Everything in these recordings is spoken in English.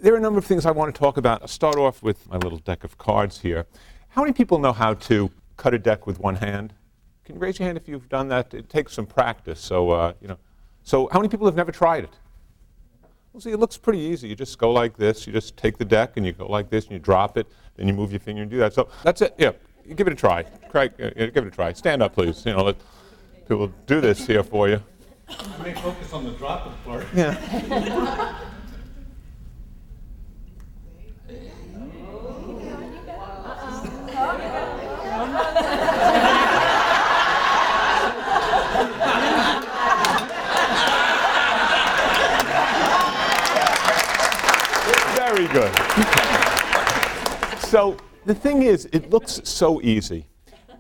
there are a number of things I want to talk about. I'll start off with my little deck of cards here. How many people know how to cut a deck with one hand? Can you raise your hand if you've done that? It takes some practice. So, So how many people have never tried it? Well, see, it looks pretty easy. You just go like this. You just take the deck and you go like this and you drop it. Then you move your finger and do that. So that's it. Yeah, give it a try. Give it a try. Stand up, please. Let people do this here for you. You may focus on the dropping part. Yeah. Very good. So the thing is, it looks so easy.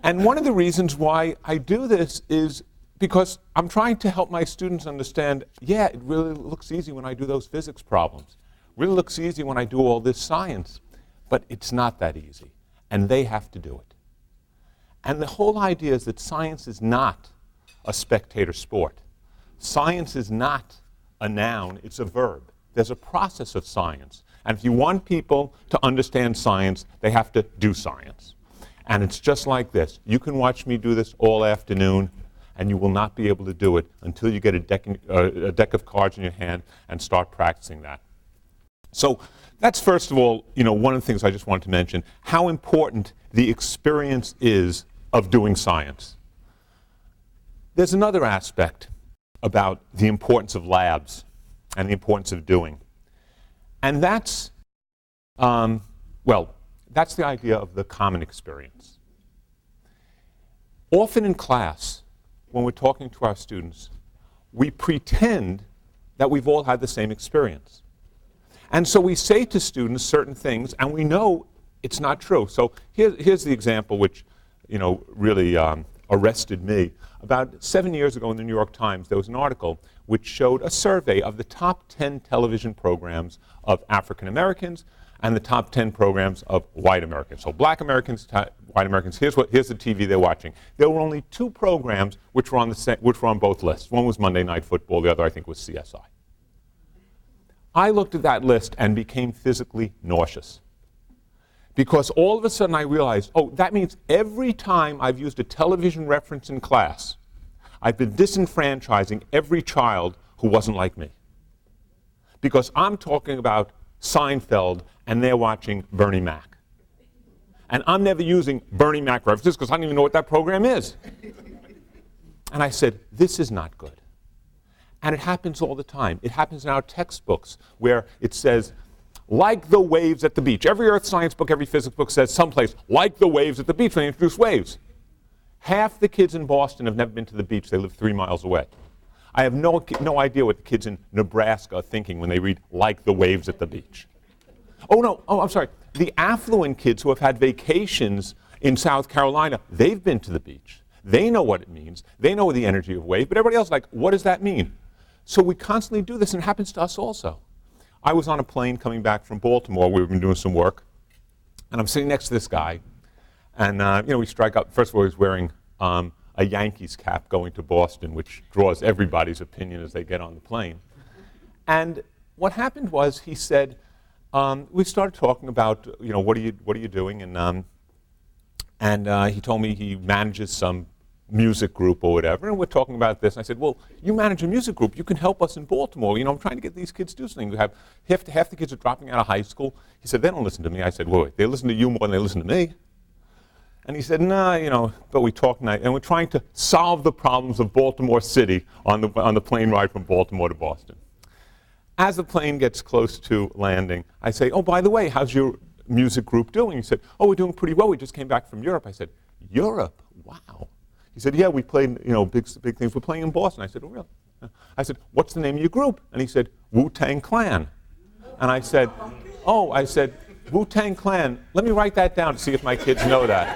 And one of the reasons why I do this is because I'm trying to help my students understand, yeah, it really looks easy when I do those physics problems. It really looks easy when I do all this science. But it's not that easy. And they have to do it. And the whole idea is that science is not a spectator sport. Science is not a noun, it's a verb. There's a process of science. And if you want people to understand science, they have to do science. And it's just like this. You can watch me do this all afternoon, and you will not be able to do it until you get a deck of cards in your hand and start practicing that. So that's, first of all, one of the things I just wanted to mention, how important the experience is of doing science. There's another aspect about the importance of labs and the importance of doing. And that's, that's the idea of the common experience. Often in class, when we're talking to our students, we pretend that we've all had the same experience. And so we say to students certain things, and we know it's not true. So here's the example which, really arrested me. About 7 years ago in the New York Times, there was an article which showed a survey of the top 10 television programs of African Americans and the top 10 programs of white Americans. So black Americans, white Americans, here's the TV they're watching. There were only two programs which were on both lists. One was Monday Night Football, the other I think was CSI. I looked at that list and became physically nauseous. Because all of a sudden I realized, oh, that means every time I've used a television reference in class, I've been disenfranchising every child who wasn't like me. Because I'm talking about Seinfeld and they're watching Bernie Mac. And I'm never using Bernie Mac references because I don't even know what that program is. And I said, this is not good. And it happens all the time. It happens in our textbooks where it says, like the waves at the beach. Every earth science book, every physics book says someplace, like the waves at the beach when they introduce waves. Half the kids in Boston have never been to the beach. They live 3 miles away. I have no idea what the kids in Nebraska are thinking when they read, like the waves at the beach. I'm sorry. The affluent kids who have had vacations in South Carolina, they've been to the beach. They know what it means. They know the energy of wave. But everybody else is like, what does that mean? So we constantly do this, and it happens to us also. I was on a plane coming back from Baltimore. We've been doing some work. And I'm sitting next to this guy. And, we strike up. First of all, he was wearing a Yankees cap going to Boston, which draws everybody's opinion as they get on the plane. And what happened was he said, we started talking about, what are you doing? And he told me he manages some music group or whatever, and we're talking about this. And I said, well, you manage a music group. You can help us in Baltimore. I'm trying to get these kids to do something. We have half the kids are dropping out of high school. He said, they don't listen to me. I said, well, wait, they listen to you more than they listen to me. And he said, nah, but we talk tonight, and we're trying to solve the problems of Baltimore City on the plane ride from Baltimore to Boston. As the plane gets close to landing, I say, oh, by the way, how's your music group doing? He said, oh, we're doing pretty well. We just came back from Europe. I said, Europe? Wow. He said, yeah, we played, big things. We're playing in Boston. I said, oh, really? I said, what's the name of your group? And he said, Wu-Tang Clan. And I said, Wu-Tang Clan. Let me write that down to see if my kids know that.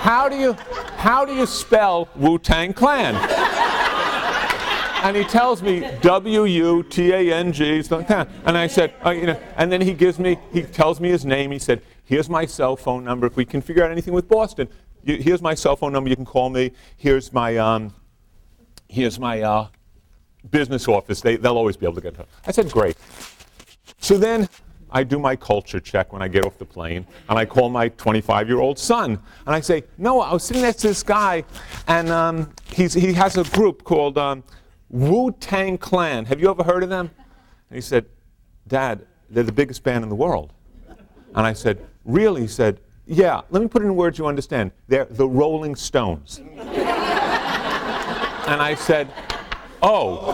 How do you spell Wu-Tang Clan? And he tells me W-U-T-A-N-G. And I said, and then he tells me his name. He said, here's my cell phone number. If we can figure out anything with Boston, here's my cell phone number. You can call me. Here's my business office. They'll always be able to get to. I said, great. So then I do my culture check when I get off the plane, and I call my 25-year-old son, and I say, no, I was sitting next to this guy, and he has a group called Wu-Tang Clan. Have you ever heard of them? And he said, Dad, they're the biggest band in the world. And I said, really? He said, yeah, let me put it in words you understand. They're the Rolling Stones. And I said, oh.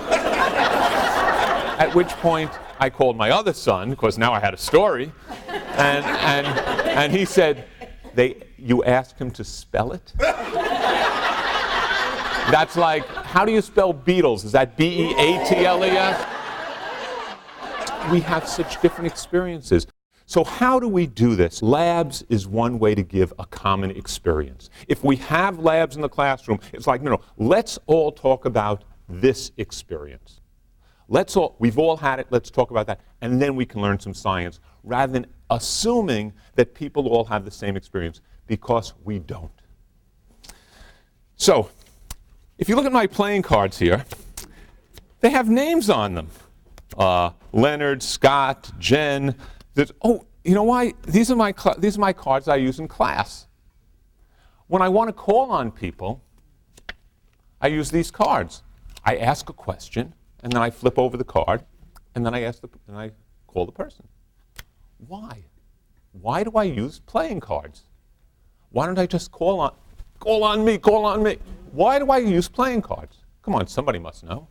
At which point I called my other son, because now I had a story, and he said, you asked him to spell it? That's like, how do you spell Beatles? Is that B-E-A-T-L-E-S? We have such different experiences. So how do we do this? Labs is one way to give a common experience. If we have labs in the classroom, it's like, no, let's all talk about this experience. We've all had it, let's talk about that, and then we can learn some science, rather than assuming that people all have the same experience, because we don't. So, if you look at my playing cards here, they have names on them. Leonard, Scott, Jen. Oh, you know why? These are my cards I use in class. When I want to call on people, I use these cards. I ask a question, and then I flip over the card, and then I call the person. Why? Why do I use playing cards? Why don't I just call on me? Why do I use playing cards? Come on, somebody must know.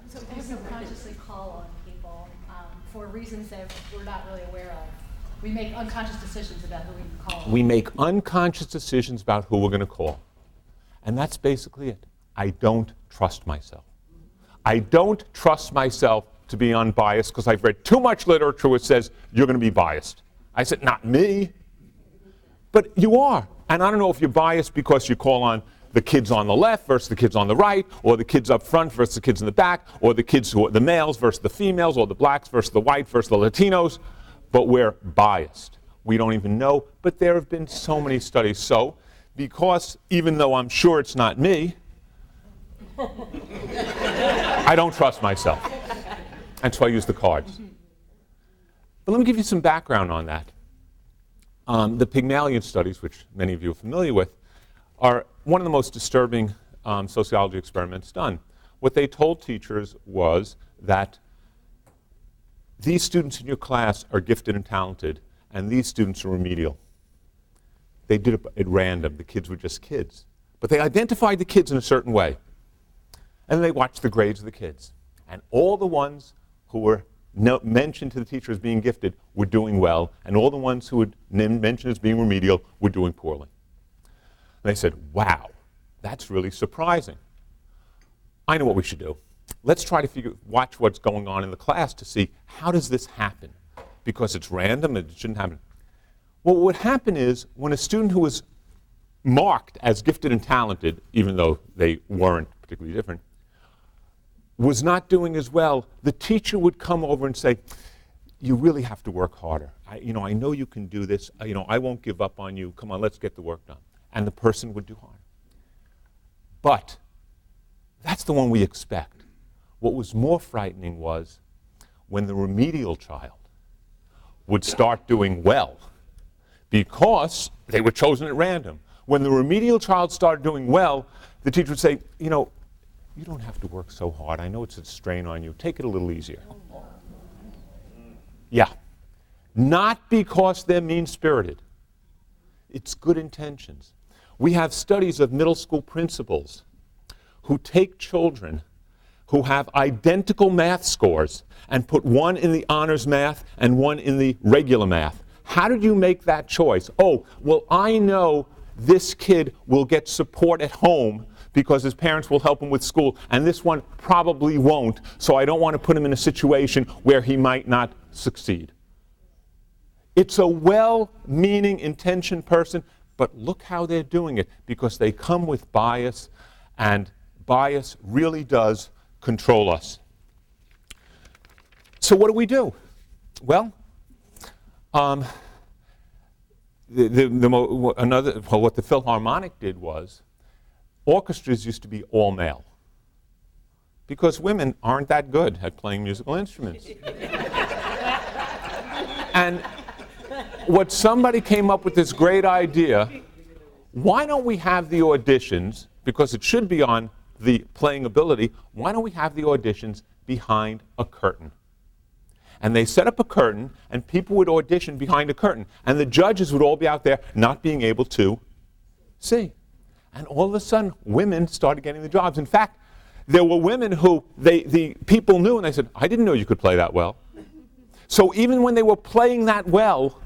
So we subconsciously call on people for reasons that we're not really aware of. We make unconscious decisions about who we can call on. We make unconscious decisions about who we're going to call. And that's basically it. I don't trust myself. I don't trust myself to be unbiased because I've read too much literature which says you're going to be biased. I said, not me. But you are. And I don't know if you're biased because you call on the kids on the left versus the kids on the right, or the kids up front versus the kids in the back, or the males versus the females, or the blacks versus the white versus the Latinos. But we're biased. We don't even know. But there have been so many studies. So, because even though I'm sure it's not me, I don't trust myself. And so I use the cards. But let me give you some background on that. The Pygmalion studies, which many of you are familiar with, are one of the most disturbing sociology experiments done. What they told teachers was that these students in your class are gifted and talented, and these students are remedial. They did it at random. The kids were just kids. But they identified the kids in a certain way. And they watched the grades of the kids. And all the ones who were mentioned to the teacher as being gifted were doing well, and all the ones who were mentioned as being remedial were doing poorly. And they said, wow, that's really surprising. I know what we should do. Let's try to watch what's going on in the class to see how does this happen? Because it's random and it shouldn't happen. Well, what would happen is when a student who was marked as gifted and talented, even though they weren't particularly different, was not doing as well, the teacher would come over and say, you really have to work harder. I know you can do this. I won't give up on you. Come on, let's get the work done. And the person would do harder. But that's the one we expect. What was more frightening was when the remedial child would start doing well because they were chosen at random. When the remedial child started doing well, the teacher would say, you don't have to work so hard. I know it's a strain on you. Take it a little easier. Yeah. Not because they're mean-spirited. It's good intentions. We have studies of middle school principals who take children who have identical math scores and put one in the honors math and one in the regular math. How did you make that choice? Oh, well, I know this kid will get support at home because his parents will help him with school, and this one probably won't, so I don't want to put him in a situation where he might not succeed. It's a well-meaning, intentioned person, but look how they're doing it, because they come with bias, and bias really does control us. So what do? Well, what the Philharmonic did was, orchestras used to be all male. Because women aren't that good at playing musical instruments. And what somebody came up with this great idea, why don't we have the auditions, because it should be on the playing ability, why don't we have the auditions behind a curtain? And they set up a curtain, and people would audition behind a curtain. And the judges would all be out there not being able to see. And all of a sudden, women started getting the jobs. In fact, there were women who the people knew, and they said, I didn't know you could play that well. So even when they were playing that well,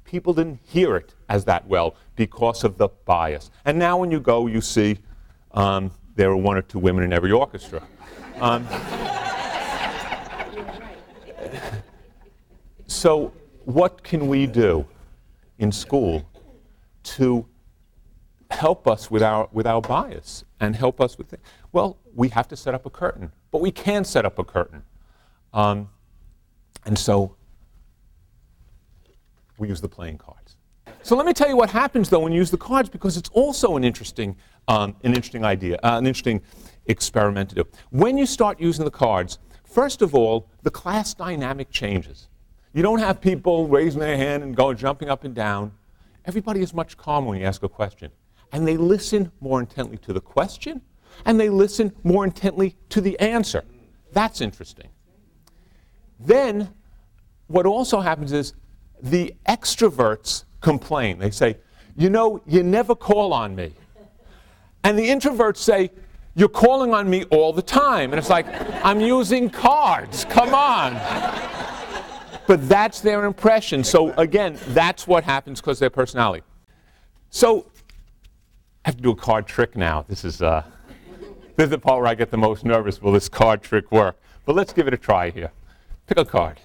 people didn't hear it as that well because of the bias. And now when you go, you see there are one or two women in every orchestra. So what can we do in school to help us with our bias and help us with things? Well, we have to set up a curtain, but we can set up a curtain. And so we use the playing cards. So let me tell you what happens, though, when you use the cards, because it's also an interesting idea, an interesting experiment to do. When you start using the cards, first of all, the class dynamic changes. You don't have people raising their hand and jumping up and down. Everybody is much calmer when you ask a question. And they listen more intently to the question, and they listen more intently to the answer. That's interesting. Then, what also happens is the extroverts complain. They say, you know, you never call on me. And the introverts say, you're calling on me all the time. And it's like, I'm using cards, come on. But that's their impression. So again, that's what happens because of their personality. So I have to do a card trick now. This is the part where I get the most nervous. Will this card trick work? But let's give it a try here. Pick a card.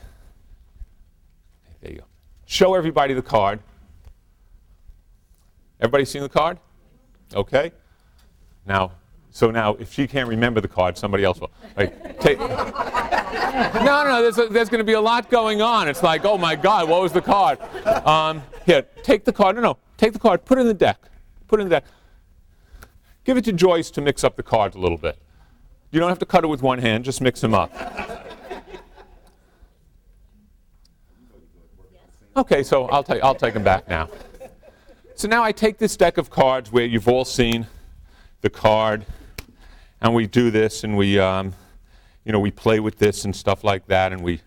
There you go. Show everybody the card. Everybody seen the card? Okay. Now, if she can't remember the card, somebody else will. Like, no, there's going to be a lot going on. It's like, oh my God, what was the card? Here, take the card. No, take the card. Put it in the deck. Put it in the deck. Give it to Joyce to mix up the cards a little bit. You don't have to cut it with one hand. Just mix them up. Okay, so I'll take them back now. So now I take this deck of cards where you've all seen the card, and we do this, and we play with this and stuff like that, and we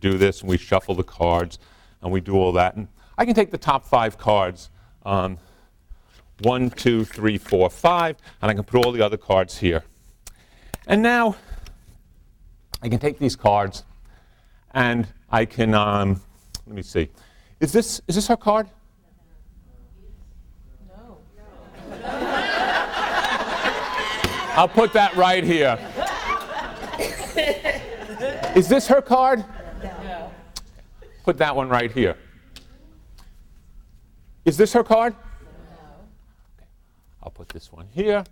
do this, and we shuffle the cards, and we do all that. And I can take the top 5 cards, 1, 2, 3, 4, 5, and I can put all the other cards here. And now I can take these cards, and I can, let me see. Is this her card? No. I'll put that right here. Is this her card? No. Put that one right here. Is this her card? No. Okay. I'll put this one here.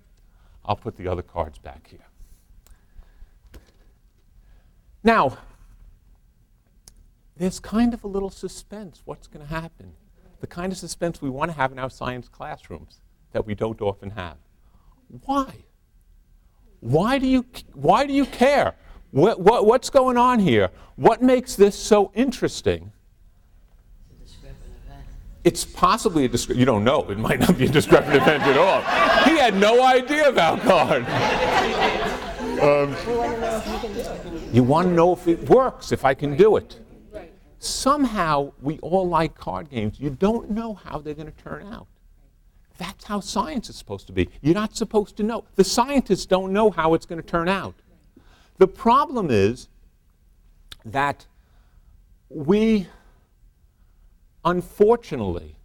I'll put the other cards back here. Now, there's kind of a little suspense. What's going to happen? The kind of suspense we want to have in our science classrooms that we don't often have. Why? Why do you care? What's going on here? What makes this so interesting? It's possibly a discrepant. You don't know. It might not be a discrepant event at all. He had no idea about card. You want to know if it works, if I can do it. Somehow, we all like card games. You don't know how they're going to turn out. That's how science is supposed to be. You're not supposed to know. The scientists don't know how it's going to turn out. The problem is that we, unfortunately,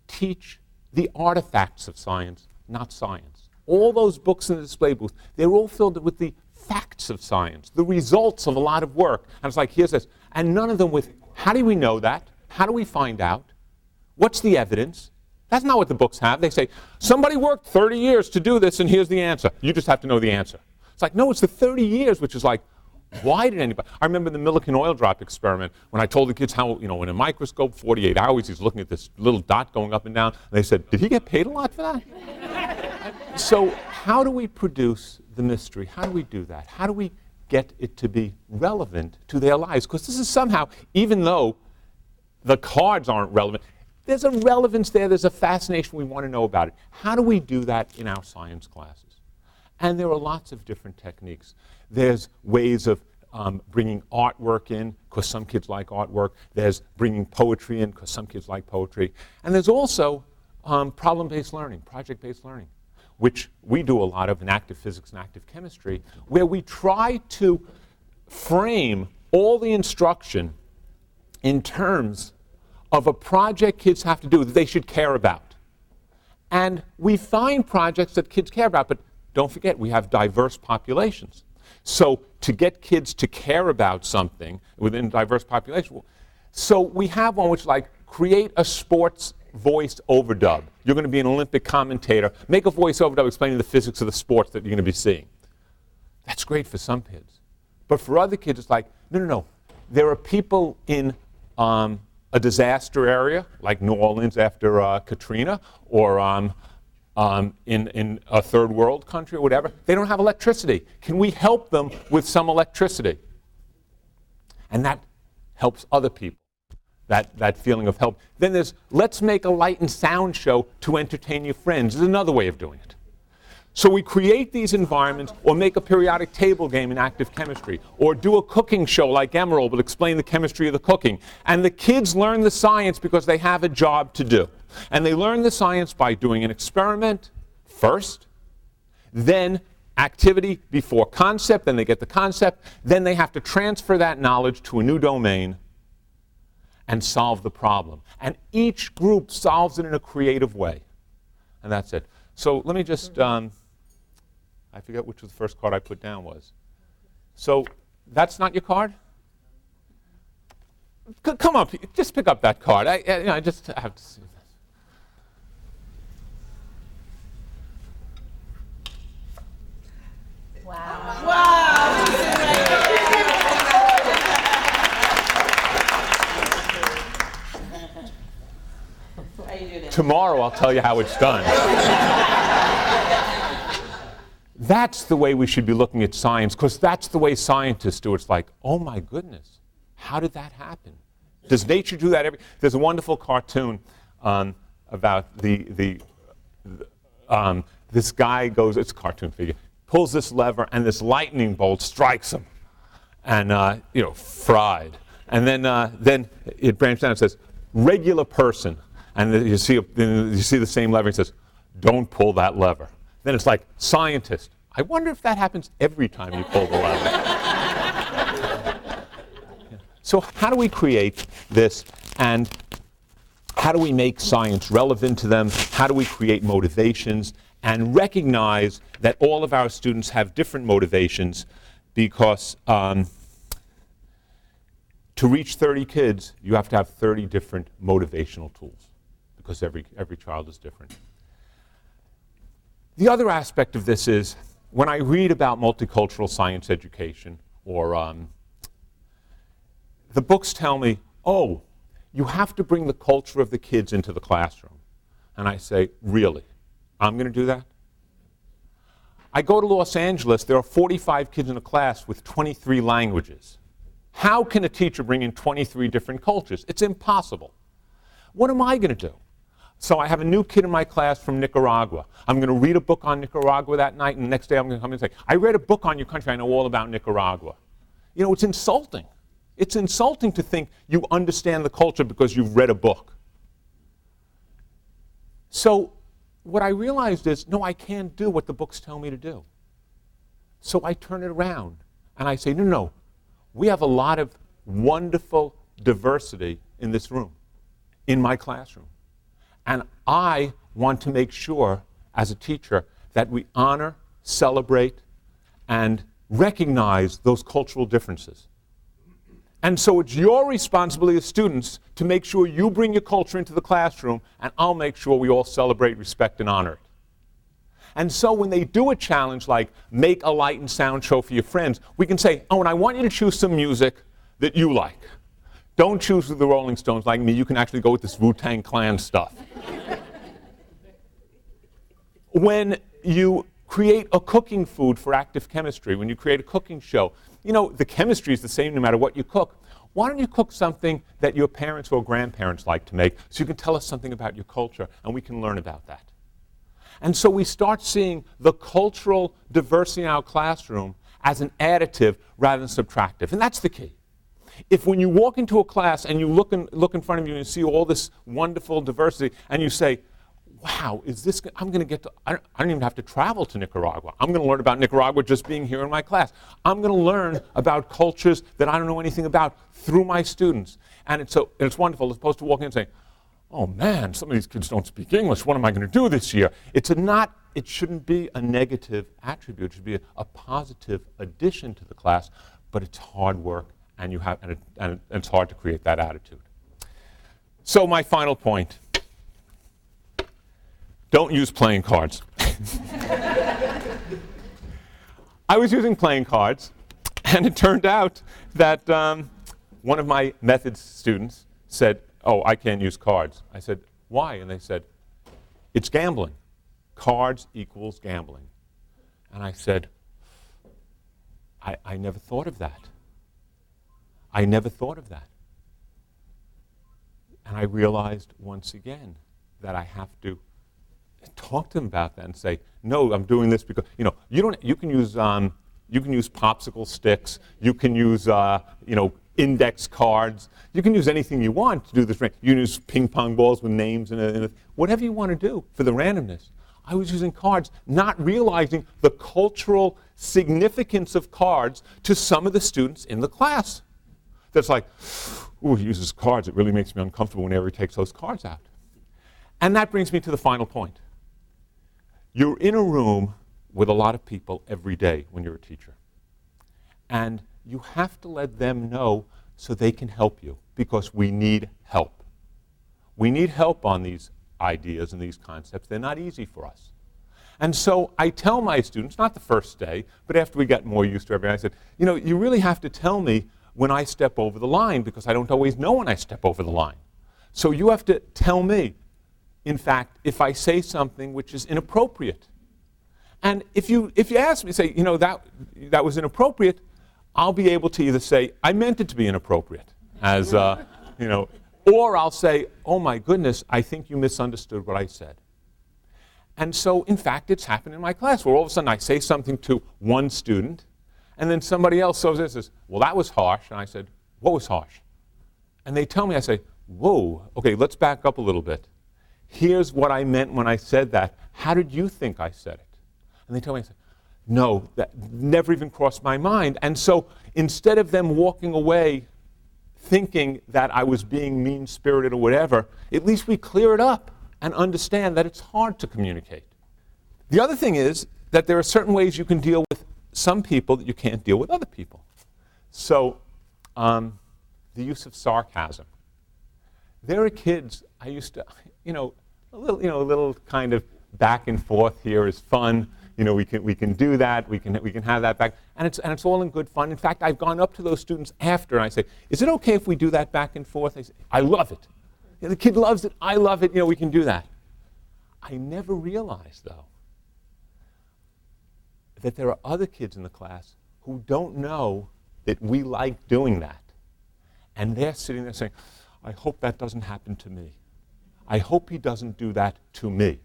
teach the artifacts of science, not science. All those books in the display booth, they're all filled with the facts of science, the results of a lot of work. And it's like, here's this. And none of them with, how do we know that? How do we find out? What's the evidence? That's not what the books have. They say, somebody worked 30 years to do this, and here's the answer. You just have to know the answer. It's like, no, it's the 30 years, which is like, why did anybody? I remember the Millikan oil drop experiment when I told the kids how, in a microscope, 48 hours, he's looking at this little dot going up and down. And they said, did he get paid a lot for that? So how do we produce the mystery? How do we do that? How do we get it to be relevant to their lives. Because this is somehow, even though the cards aren't relevant, there's a relevance there, there's a fascination, we want to know about it. How do we do that in our science classes? And there are lots of different techniques. There's ways of bringing artwork in, because some kids like artwork. There's bringing poetry in, because some kids like poetry. And there's also problem-based learning, project-based learning, which we do a lot of in active physics and active chemistry, where we try to frame all the instruction in terms of a project kids have to do that they should care about. And we find projects that kids care about, but don't forget, we have diverse populations. So to get kids to care about something within a diverse population, so we have one which is like create a sports voice overdub. You're going to be an Olympic commentator. Make a voice overdub explaining the physics of the sports that you're going to be seeing. That's great for some kids. But for other kids, it's like, no. There are people in a disaster area, like New Orleans after Katrina, or in a third world country or whatever. They don't have electricity. Can we help them with some electricity? And that helps other people, that feeling of help. Then there's, let's make a light and sound show to entertain your friends. Is another way of doing it. So we create these environments, or make a periodic table game in active chemistry, or do a cooking show like Emerald, but explain the chemistry of the cooking. And the kids learn the science because they have a job to do. And they learn the science by doing an experiment first, then activity before concept, then they get the concept, then they have to transfer that knowledge to a new domain and solve the problem. And each group solves it in a creative way. And that's it. So let me just, I forget which was the first card I put down was. So that's not your card? Come up, just pick up that card. I just have to see this. Wow. Wow! How you do that? Tomorrow I'll tell you how it's done. That's the way we should be looking at science, because that's the way scientists do it. It's like, oh my goodness, how did that happen? Does nature do that There's a wonderful cartoon about this guy goes, it's a cartoon figure, pulls this lever and this lightning bolt strikes him, and fried. And then it branches down and says, regular person. And then you see the same lever and it says, don't pull that lever. Then it's like, scientist. I wonder if that happens every time you pull the lever. So how do we create this, and how do we make science relevant to them? How do we create motivations and recognize that all of our students have different motivations, because to reach 30 kids, you have to have 30 different motivational tools, because every child is different. The other aspect of this is, when I read about multicultural science education, or the books tell me, oh, you have to bring the culture of the kids into the classroom. And I say, really? I'm going to do that? I go to Los Angeles, there are 45 kids in a class with 23 languages. How can a teacher bring in 23 different cultures? It's impossible. What am I going to do? So I have a new kid in my class from Nicaragua. I'm going to read a book on Nicaragua that night, and the next day I'm going to come in and say, I read a book on your country, I know all about Nicaragua. It's insulting. It's insulting to think you understand the culture because you've read a book. So what I realized is, no, I can't do what the books tell me to do. So I turn it around, and I say, no, we have a lot of wonderful diversity in this room, in my classroom. And I want to make sure, as a teacher, that we honor, celebrate, and recognize those cultural differences. And so it's your responsibility as students to make sure you bring your culture into the classroom, and I'll make sure we all celebrate, respect, and honor it. And so when they do a challenge like make a light and sound show for your friends, we can say, oh, and I want you to choose some music that you like. Don't choose the Rolling Stones like me. You can actually go with this Wu-Tang Clan stuff. When you Create a cooking food for active chemistry. When you create a cooking show, you know, the chemistry is the same no matter what you cook. Why don't you cook something that your parents or grandparents like to make so you can tell us something about your culture and we can learn about that? And so we start seeing the cultural diversity in our classroom as an additive rather than subtractive. And that's the key. If when you walk into a class and you look in front of you and you see all this wonderful diversity and you say, wow, I'm going to get to, I don't even have to travel to Nicaragua. I'm going to learn about Nicaragua just being here in my class. I'm going to learn about cultures that I don't know anything about through my students. And it's wonderful as opposed to walking in and saying, oh man, some of these kids don't speak English. What am I going to do this year? It shouldn't be a negative attribute. It should be a positive addition to the class, but it's hard work and it's hard to create that attitude. So my final point. Don't use playing cards. I was using playing cards, and it turned out that one of my methods students said, oh, I can't use cards. I said, why? And they said, it's gambling. Cards equals gambling. And I said, I never thought of that. I never thought of that. And I realized once again that I have to talk to them about that and say, no, I'm doing this because, you know, you can use popsicle sticks, you can use, index cards, you can use anything you want to do this. You can use ping pong balls with names and whatever you want to do for the randomness. I was using cards, not realizing the cultural significance of cards to some of the students in the class. That's like, ooh, he uses cards. It really makes me uncomfortable whenever he takes those cards out. And that brings me to the final point. You're in a room with a lot of people every day when you're a teacher. And you have to let them know so they can help you, because we need help. We need help on these ideas and these concepts. They're not easy for us. And so I tell my students, not the first day, but after we got more used to everything, I said, you know, you really have to tell me when I step over the line, because I don't always know when I step over the line. So you have to tell me, in fact, if I say something which is inappropriate. And if you ask me, say, you know, that was inappropriate, I'll be able to either say, I meant it to be inappropriate, as, you know, or I'll say, oh my goodness, I think you misunderstood what I said. And so, in fact, it's happened in my class, where all of a sudden I say something to one student, and then somebody else says, well, that was harsh. And I said, what was harsh? And they tell me, I say, whoa, okay, let's back up a little bit. Here's what I meant when I said that. How did you think I said it? And they tell me, I said, no, that never even crossed my mind. And so instead of them walking away thinking that I was being mean-spirited or whatever, at least we clear it up and understand that it's hard to communicate. The other thing is that there are certain ways you can deal with some people that you can't deal with other people. So the use of sarcasm. There are kids I used to, a little kind of back and forth here is fun. You know, we can do that. We can have that back, and it's all in good fun. In fact, I've gone up to those students after and I say, "Is it okay if we do that back and forth?" They say, "I love it. You know, the kid loves it. I love it. You know, we can do that." I never realized, though, that there are other kids in the class who don't know that we like doing that, and they're sitting there saying, "I hope that doesn't happen to me. I hope he doesn't do that to me,"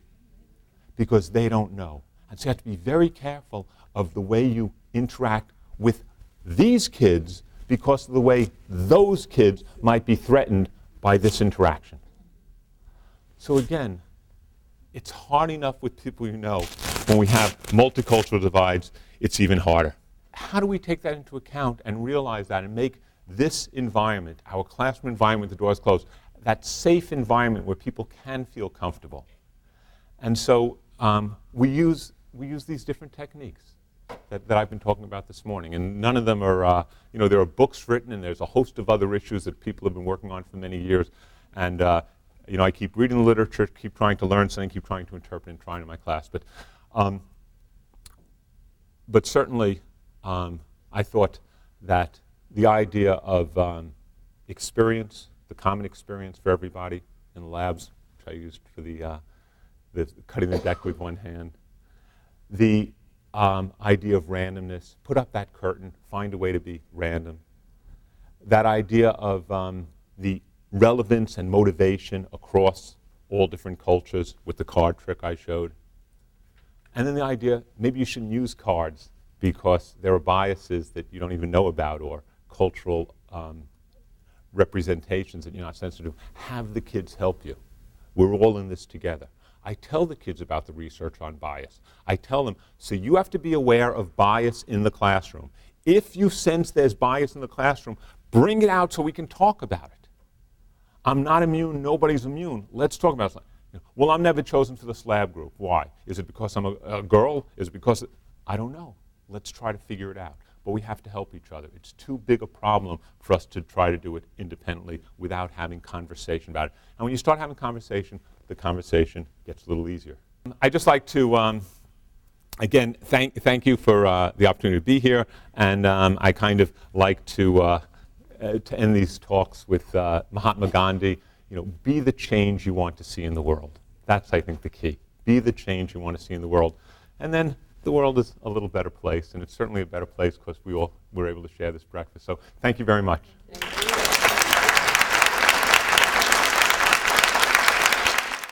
because they don't know. And so you have to be very careful of the way you interact with these kids, because of the way those kids might be threatened by this interaction. So again, it's hard enough with people you know. When we have multicultural divides, it's even harder. How do we take that into account and realize that and make this environment, our classroom environment with the doors closed, that safe environment where people can feel comfortable? And so we use these different techniques that I've been talking about this morning, and none of them are, there are books written, and there's a host of other issues that people have been working on for many years, and I keep reading the literature, keep trying to learn something, keep trying to interpret and trying in my class, but certainly I thought that the idea of experience, the common experience for everybody in the labs, which I used for the cutting the deck with one hand, the idea of randomness. Put up that curtain. Find a way to be random. That idea of the relevance and motivation across all different cultures with the card trick I showed. And then the idea, maybe you shouldn't use cards because there are biases that you don't even know about or cultural representations that you're not sensitive to. Have the kids help you. We're all in this together. I tell the kids about the research on bias. I tell them, so you have to be aware of bias in the classroom. If you sense there's bias in the classroom, bring it out so we can talk about it. I'm not immune, nobody's immune. Let's talk about it. Well, I'm never chosen for the slab group. Why? Is it because I'm a girl? Is it because, I don't know. Let's try to figure it out. But we have to help each other. It's too big a problem for us to try to do it independently without having conversation about it. And when you start having conversation, the conversation gets a little easier. I'd just like to, again, thank you for the opportunity to be here. And I kind of like to end these talks with Mahatma Gandhi. Be the change you want to see in the world. That's, I think, the key. Be the change you want to see in the world. And then the world is a little better place, and it's certainly a better place because we all were able to share this breakfast. So thank you very much.